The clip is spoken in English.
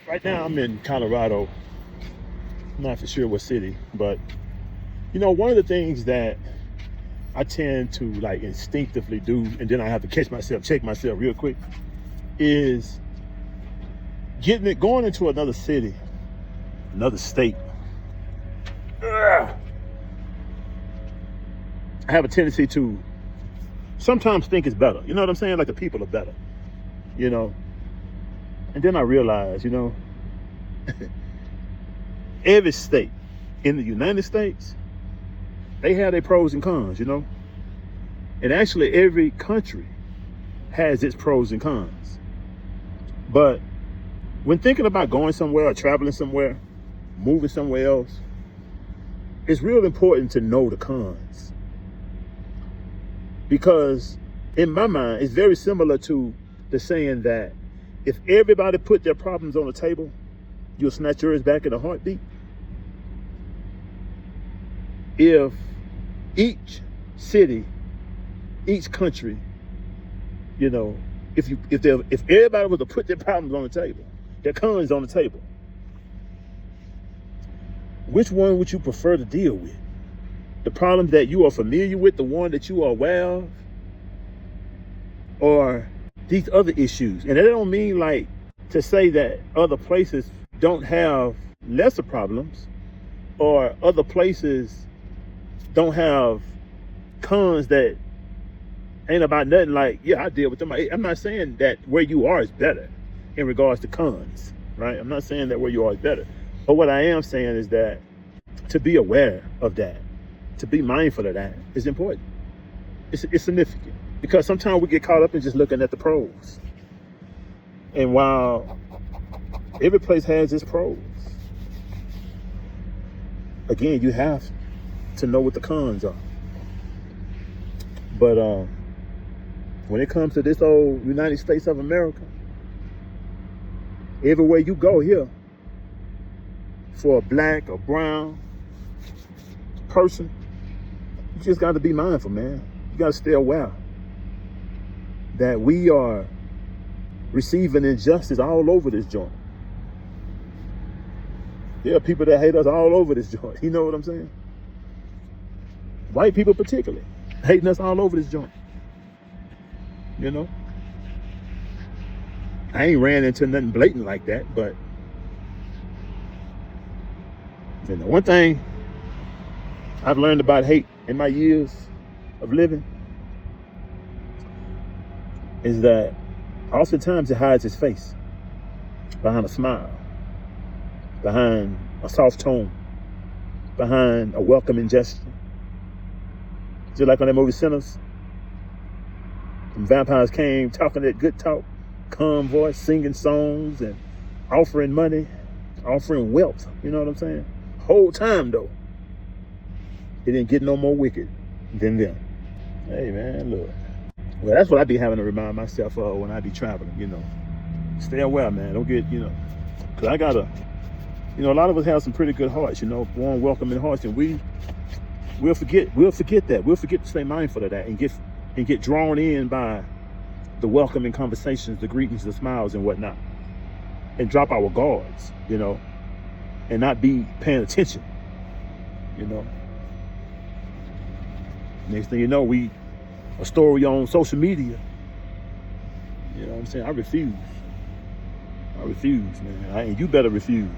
Right now I'm in Colorado. I'm not for sure what city, but one of the things that I tend to like instinctively do, and then I have to check myself real quick, is going into another city, another state. Ugh. I have a tendency to sometimes think it's better. You know what I'm saying? Like the people are better, And then I realize, every state in the United States, they have their pros and cons, And actually every country has its pros and cons. But when thinking about going somewhere or traveling somewhere, moving somewhere else, it's real important to know the cons. Because in my mind, it's very similar to the saying that if everybody put their problems on the table, you'll snatch yours back in a heartbeat. If each city, each country, if everybody was to put their problems on the table, their cons on the table, which one would you prefer to deal with? The problem that you are familiar with, the one that you are aware of, or these other issues? And that don't mean like to say that other places don't have lesser problems, or other places don't have cons that ain't about nothing. Like, yeah, I deal with them. I'm not saying that where you are is better in regards to cons, right? I'm not saying that where you are is better. But what I am saying is that to be aware of that, to be mindful of that is important. It's significant, because sometimes we get caught up in just looking at the pros. And while every place has its pros, again, you have to know what the cons are. But when it comes to this old United States of America, everywhere you go here, for a black or brown person, you just got to be mindful, man. You got to stay aware that we are receiving injustice all over this joint. There are people that hate us all over this joint. You know what I'm saying? White people particularly hating us all over this joint. I ain't ran into nothing blatant like that, but one thing I've learned about hate in my years of living is that oftentimes it hides its face behind a smile, behind a soft tone, behind a welcoming gesture. Just like on that movie Sinners, some vampires came talking that good talk, calm voice, singing songs and offering money, offering wealth. You know what I'm saying? Whole time though, it didn't get no more wicked than them. Hey man, look. Well, that's what I be having to remind myself of when I be traveling, Stay aware, man. Don't get, because I gotta, a lot of us have some pretty good hearts, warm, welcoming hearts, and we'll forget that. We'll forget to stay mindful of that and get drawn in by the welcoming conversations, the greetings, the smiles and whatnot, and drop our guards, and not be paying attention, Next thing you know, a story on social media. You know what I'm saying? I refuse, man. And you better refuse.